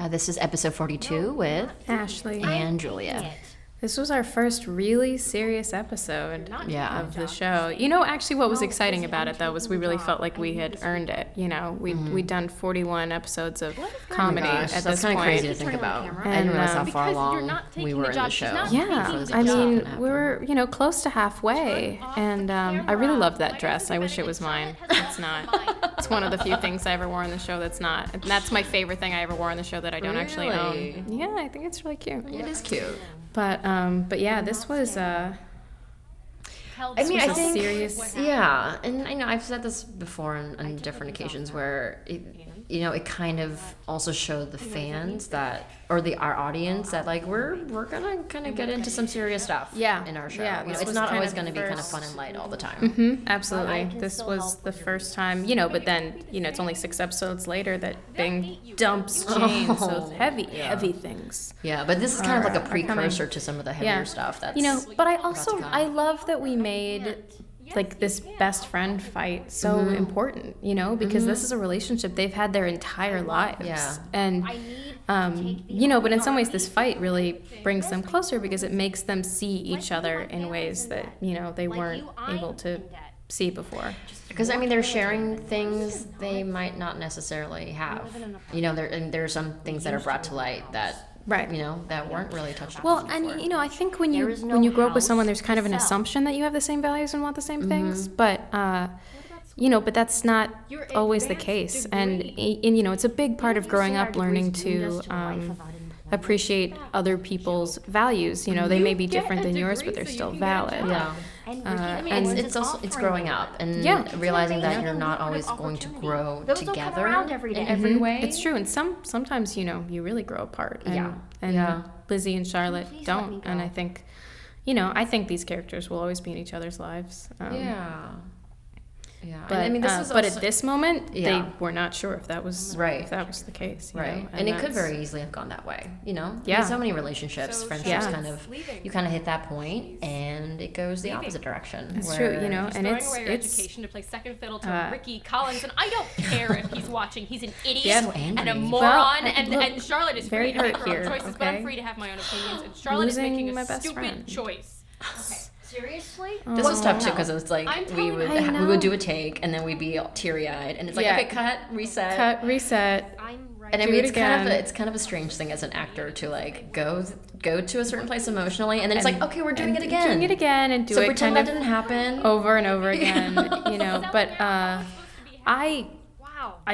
This is episode 42 with Ashley and Julia. This was our first really serious episode of the show. You know, actually what was exciting about it, though, was we really felt like we had earned it. You know, we'd done 41 episodes of comedy at this point. That's kind of crazy to think about. I didn't realize how far along we were in the show. Yeah, I mean, we were, close to halfway. And I really loved that dress. I wish it was mine. It's not. It's one of the few things I ever wore on the show that's not. And that's my favorite thing I ever wore on the show that I don't actually own. Yeah, I think it's really cute. It is cute. But yeah, this was I think serious. Yeah, and I know I've said this before on different occasions where it kind of also showed the fans or our audience that like we're gonna kind of get into some serious stuff. In our show. Yeah, it's not always gonna be kind of fun and light all the time. Mm-hmm, absolutely. This was the first time, but then it's only 6 episodes later that Bing dumps Jane. So heavy things. Yeah, but this is kind of like a precursor to some of the heavier stuff. That's but I love that we made like this best friend fight so important, because this is a relationship they've had their entire lives. Yeah. And but in some ways this fight really brings them closer because it makes them see each other in ways that, they weren't able to see before. Because they're sharing things they might not necessarily have. There are some things that are brought to light that that weren't really touched upon before. And I think when you grow up with someone, there's kind of an assumption that you have the same values and want the same things, but but that's not always the case. And it's a big part of growing up, learning to appreciate other people's values. They may be different than yours, but they're still valid. Yeah. And it's growing up and realizing that you're not always going to grow together in every way. It's true, and sometimes you really grow apart. And Lizzie and Charlotte don't, and I think these characters will always be in each other's lives. Yeah, but this is but at this moment, they were not sure if that was If that was the case, right? And it could very easily have gone that way, Yeah. So many relationships, friendships, you kind of hit that point, and it goes the opposite direction. It's true, and it's education to play second fiddle to Ricky Collins, and I don't care if he's watching. He's an idiot and a moron, and Charlotte is very free to hurt make her own here. choices, but I'm free to have my own opinions. And Charlotte is making a stupid choice. Okay. Seriously? This was tough too because it was like we would do a take and then we'd be teary-eyed and it's like okay, cut, reset. And it's kind of a strange thing as an actor to like go to a certain place emotionally and then it's like okay, we're doing it again and so pretend that didn't happen over and over again. But I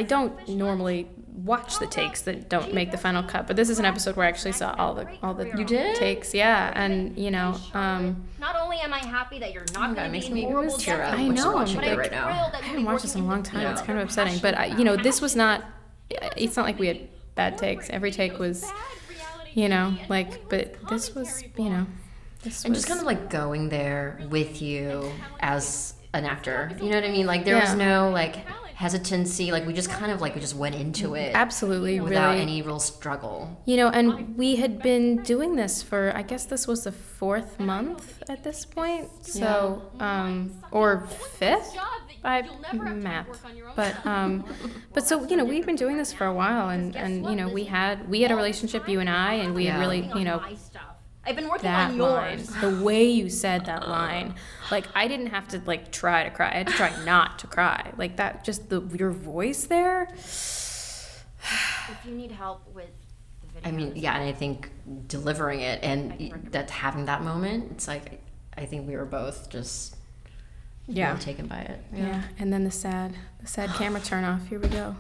don't normally watch the takes that don't make the final cut, but this is an episode where I actually saw all the You did? takes, and not only am I happy that you're not going to be in horrible tear up. I know, watching it right now. I haven't watched this in a long time. It's kind of upsetting, but this was not. It's not like we had bad takes. Every take was, but this was, this and just kind of like going there with you as an actor. You know what I mean? Like there was no like hesitancy, like we just went into it absolutely without really, any real struggle. And we had been doing this for, I guess this was the 4th month at this point, so or 5th by math, but so we've been doing this for a while, and we had a relationship, you and I, and we had really I've been working that on line, yours. the way you said that line, like I didn't have to like try to cry. I had to try not to cry. Like that, just your voice there. If you need help with the video. And I think delivering it and that having that moment, it's like I think we were both just really taken by it. Yeah. And then the sad camera turn off. Here we go.